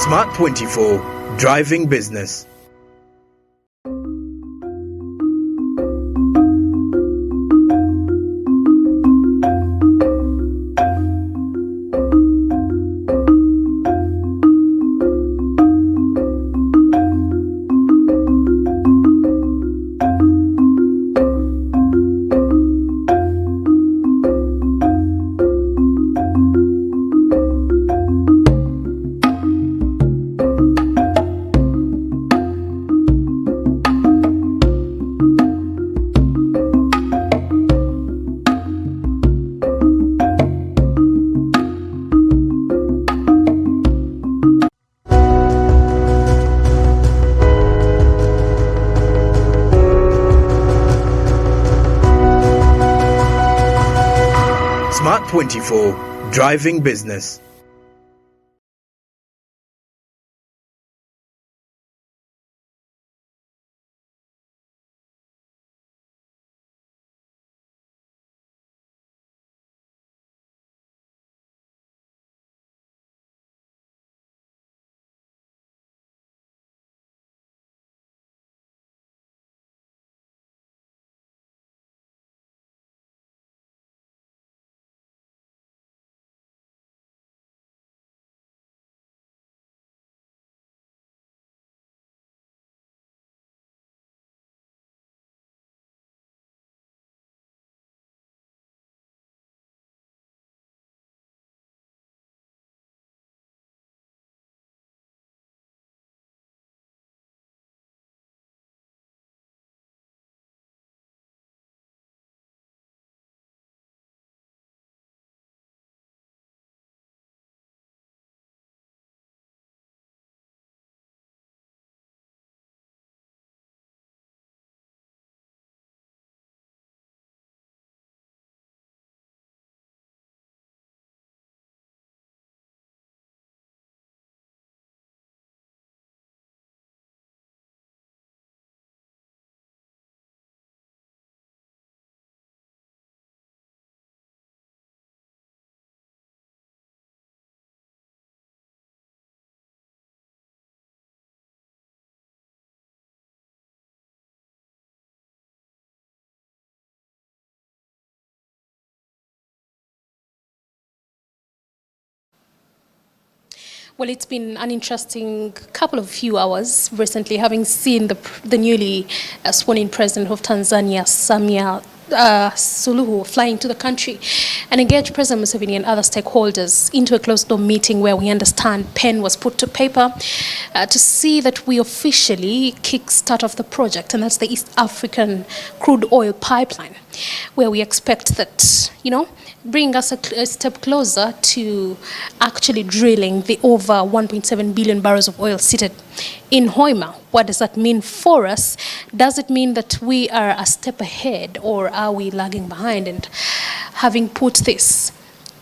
Smart 24, driving business. Smart 24, driving business. Well, it's been an interesting couple of few hours recently, having seen the newly sworn-in president of Tanzania, Samia Suluhu, flying to the country and engage President Museveni and other stakeholders into a closed-door meeting where we understand pen was put to paper to see that we officially kick-start off the project, and that's the East African crude oil pipeline, where we expect that, bring us a step closer to actually drilling the over 1.7 billion barrels of oil seated in Hoima. What does that mean for us? Does it mean that we are a step ahead, or are we lagging behind? And having put this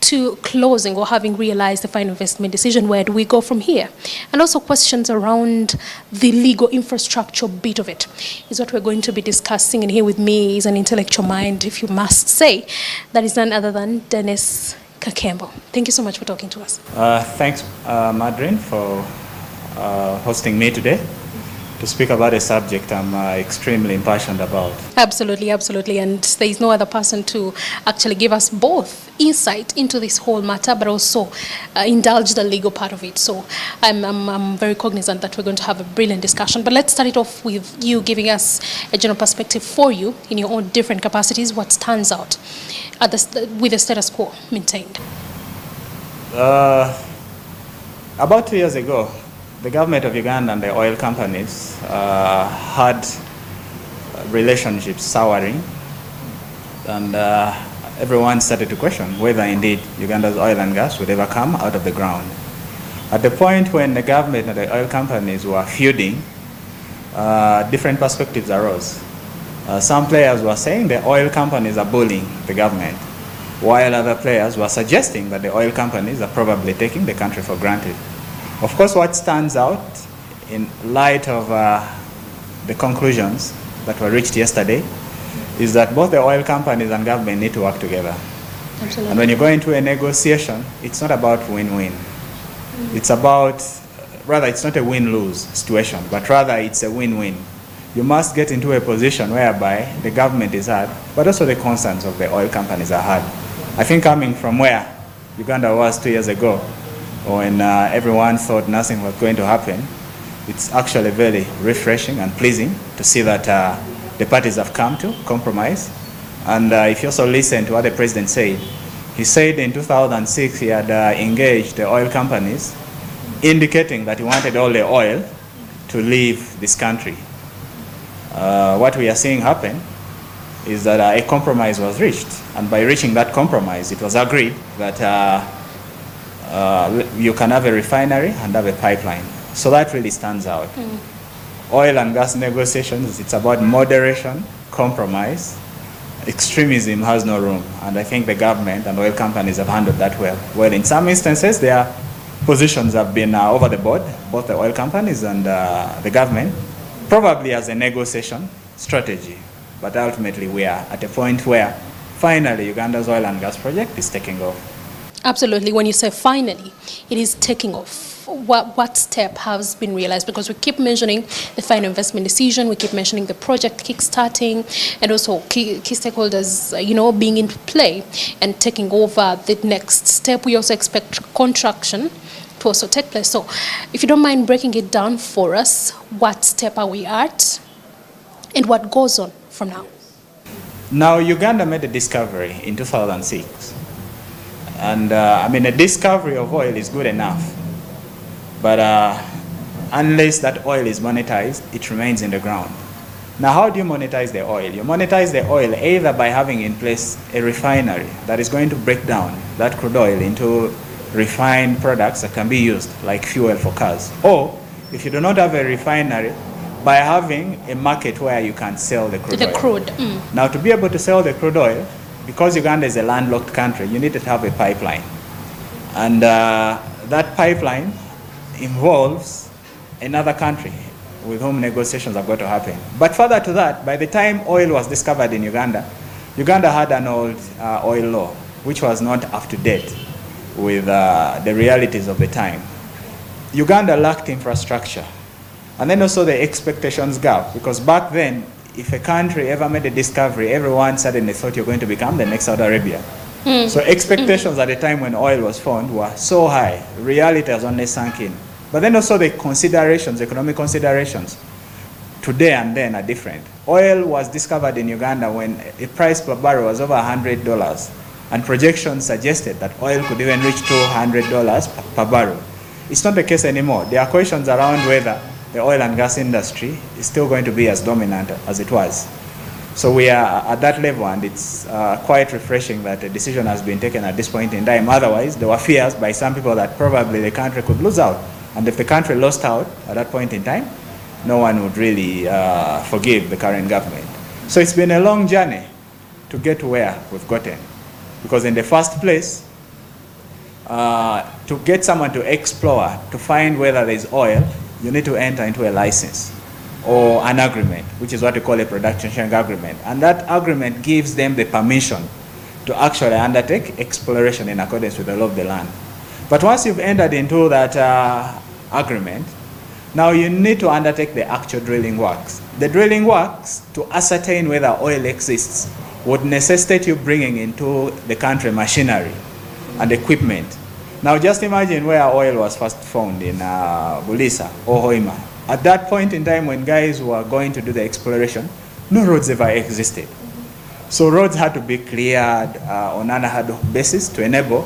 to closing, or having realized the final investment decision, where do we go from here? And also questions around the legal infrastructure bit of it is what we're going to be discussing. And here with me is an intellectual mind, if you must say, that is none other than Dennis Kakembo. Thank you so much for talking to us. Thanks, Madrin, for hosting me today to speak about a subject I'm extremely impassioned about. Absolutely, absolutely. And there is no other person to actually give us both insight into this whole matter, but also indulge the legal part of it. So I'm very cognizant that we're going to have a brilliant discussion. But let's start it off with you giving us a general perspective for you in your own different capacities. What stands out with the status quo maintained? About 2 years ago, the government of Uganda and the oil companies had relationships souring, and everyone started to question whether indeed Uganda's oil and gas would ever come out of the ground. At the point when the government and the oil companies were feuding, different perspectives arose. Some players were saying the oil companies are bullying the government, while other players were suggesting that the oil companies are probably taking the country for granted. Of course, what stands out in light of the conclusions that were reached yesterday is that both the oil companies and government need to work together. Absolutely. And when you go into a negotiation, it's not about win-win. It's about rather it's not a win-lose situation, but rather it's a win-win. You must get into a position whereby the government is hard, but also the concerns of the oil companies are hard. I think coming from where Uganda was 2 years ago, when everyone thought nothing was going to happen, it's actually very refreshing and pleasing to see that the parties have come to compromise. And if you also listen to what the president said, he said in 2006 he had engaged the oil companies, indicating that he wanted all the oil to leave this country. What we are seeing happen is that a compromise was reached, and by reaching that compromise, it was agreed that you can have a refinery and have a pipeline. So that really stands out. Oil and gas negotiations, it's about moderation, compromise. Extremism has no room, and I think the government and oil companies have handled that well. Well, in some instances, their positions have been over the board, both the oil companies and the government, probably as a negotiation strategy. But ultimately, we are at a point where finally Uganda's oil and gas project is taking off. Absolutely. When you say finally, it is taking off. What step has been realized? Because we keep mentioning the final investment decision, we keep mentioning the project kickstarting, and also key stakeholders, being into play and taking over the next step. We also expect construction to also take place. So if you don't mind breaking it down for us, what step are we at and what goes on from now? Now, Uganda made a discovery in 2006. And a discovery of oil is good enough. But unless that oil is monetized, it remains in the ground. Now, how do you monetize the oil? You monetize the oil either by having in place a refinery that is going to break down that crude oil into refined products that can be used like fuel for cars. Or, if you do not have a refinery, by having a market where you can sell the crude oil. Now, to be able to sell the crude oil, because Uganda is a landlocked country, you need to have a pipeline. And that pipeline involves another country with whom negotiations have got to happen. But further to that, by the time oil was discovered in Uganda, Uganda had an old oil law, which was not up to date with the realities of the time. Uganda lacked infrastructure. And then also the expectations gap, because back then, if a country ever made a discovery, everyone suddenly thought you're going to become the next Saudi Arabia. So expectations at the time when oil was found were so high. Reality has only sunk in. But then also the considerations, economic considerations, today and then are different. Oil was discovered in Uganda when a price per barrel was over $100, and projections suggested that oil could even reach $200 per barrel. It's not the case anymore. There are questions around whether the oil and gas industry is still going to be as dominant as it was. So we are at that level, and it's quite refreshing that a decision has been taken at this point in time. Otherwise, there were fears by some people that probably the country could lose out. And if the country lost out at that point in time, no one would really forgive the current government. So it's been a long journey to get to where we've gotten. Because in the first place, to get someone to explore, to find whether there's oil, you need to enter into a license or an agreement, which is what we call a production sharing agreement. And that agreement gives them the permission to actually undertake exploration in accordance with the law of the land. But once you've entered into that agreement, now you need to undertake the actual drilling works. The drilling works, to ascertain whether oil exists, would necessitate you bringing into the country machinery and equipment. Now just imagine where oil was first found in Bulisa or Hoima. At that point in time when guys were going to do the exploration, no roads ever existed. So roads had to be cleared on an ad hoc basis to enable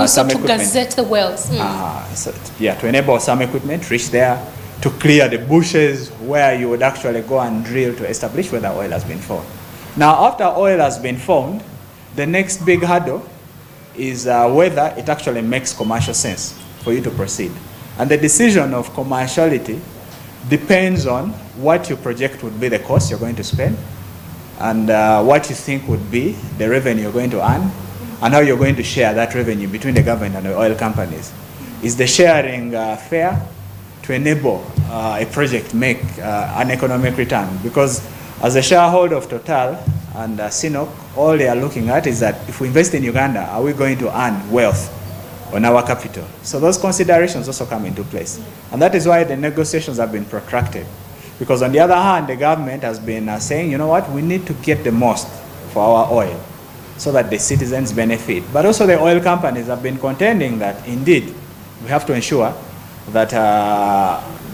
some to equipment. gazette the wells. To enable some equipment reach there, to clear the bushes where you would actually go and drill to establish whether oil has been found. Now after oil has been found, the next big hurdle is whether it actually makes commercial sense for you to proceed. And the decision of commerciality depends on what you project would be the cost you're going to spend, and what you think would be the revenue you're going to earn, and how you're going to share that revenue between the government and the oil companies. Is the sharing fair to enable a project make an economic return? Because as a shareholder of Total and CNOOC, all they are looking at is that if we invest in Uganda, are we going to earn wealth on our capital. So those considerations also come into place. And that is why the negotiations have been protracted. Because on the other hand, the government has been saying, you know what, we need to get the most for our oil so that the citizens benefit. But also the oil companies have been contending that indeed we have to ensure that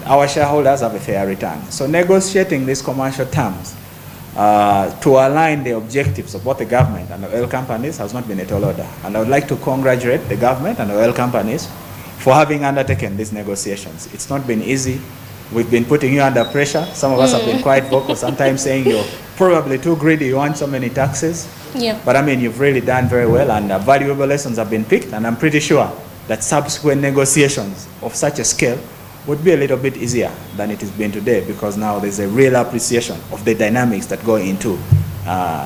our shareholders have a fair return. So negotiating these commercial terms to align the objectives of both the government and the oil companies has not been a tall order. And I would like to congratulate the government and the oil companies for having undertaken these negotiations. It's not been easy. We've been putting you under pressure. Some of us have been quite vocal, sometimes saying you're probably too greedy, you want so many taxes. Yeah. But I mean, you've really done very well, and valuable lessons have been picked, and I'm pretty sure that subsequent negotiations of such a scale would be a little bit easier than it has been today, because now there's a real appreciation of the dynamics that go into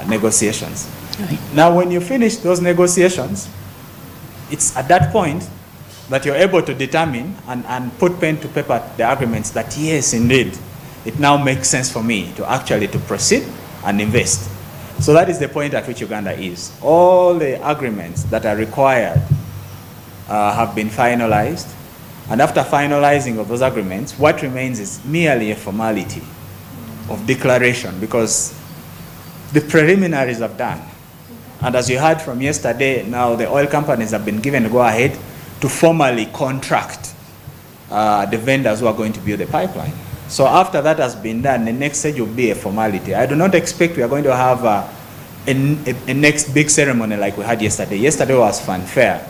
negotiations. Okay. Now, when you finish those negotiations, it's at that point that you're able to determine and put pen to paper the agreements that, yes, indeed, it now makes sense for me to actually to proceed and invest. So that is the point at which Uganda is. All the agreements that are required have been finalized. And after finalizing of those agreements, what remains is merely a formality of declaration, because the preliminaries are done. And as you heard from yesterday, now the oil companies have been given a go-ahead to formally contract the vendors who are going to build the pipeline. So after that has been done, the next stage will be a formality. I do not expect we are going to have a next big ceremony like we had yesterday. Yesterday was fanfare.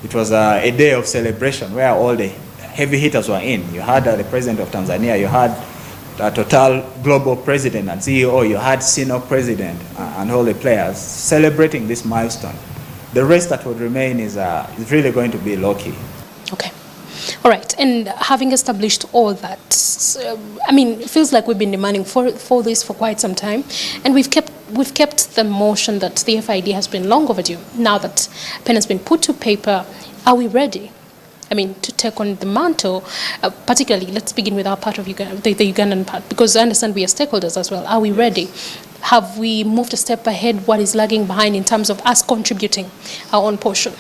It was a day of celebration where all the heavy hitters were in. You had the president of Tanzania, you had Total Global President and CEO, you had Sino President and all the players celebrating this milestone. The rest that would remain is really going to be low-key. Okay. All right. And having established all that, I mean, it feels like we've been demanding for this for quite some time, and we've kept the motion that the FID has been long overdue. Now that pen has been put to paper, are we ready? I mean, to take on the mantle, particularly, let's begin with our part of Uganda, the Ugandan part, because I understand we are stakeholders as well. Are we ready? Have we moved a step ahead? What is lagging behind in terms of us contributing our own portion?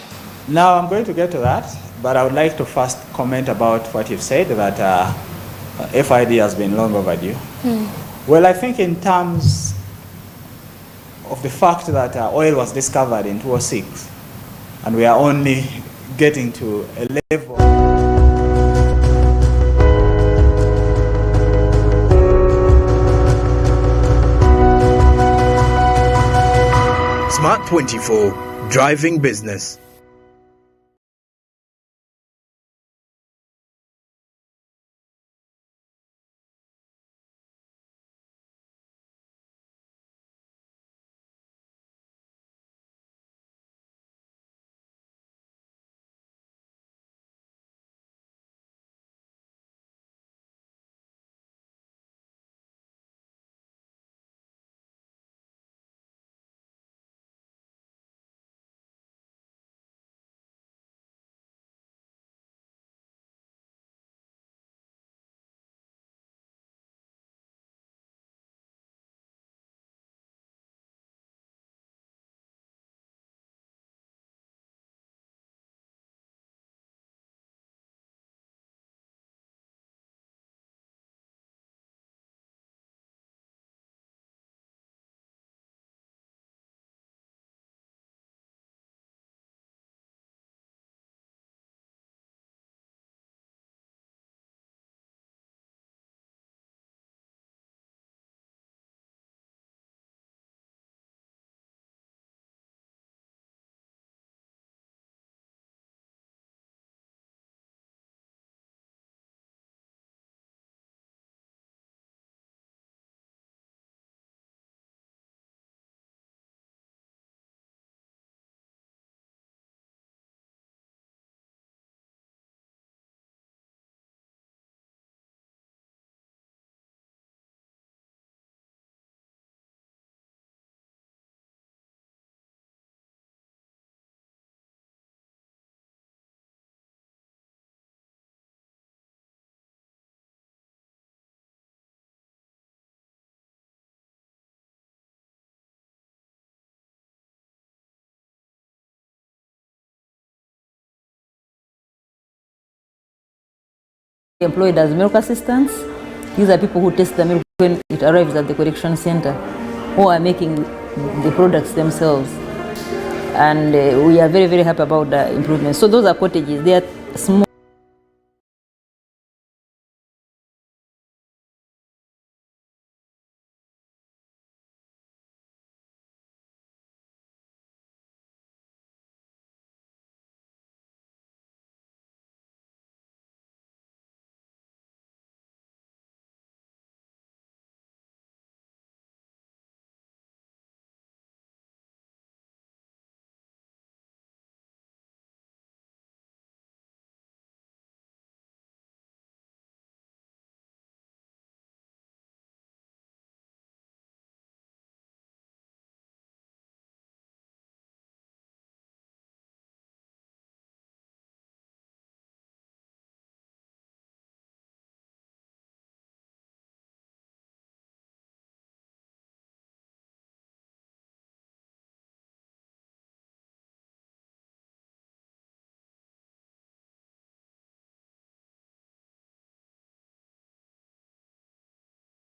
Now, I'm going to get to that, but I would like to first comment about what you've said, that FID has been long overdue. Well, I think in terms of the fact that oil was discovered in 2006, and we are only getting to a level. Smart 24, driving business. employed as milk assistants. These are people who test the milk when it arrives at the collection center, who are making the products themselves. And we are very, very happy about the improvements. So those are cottages. They are small.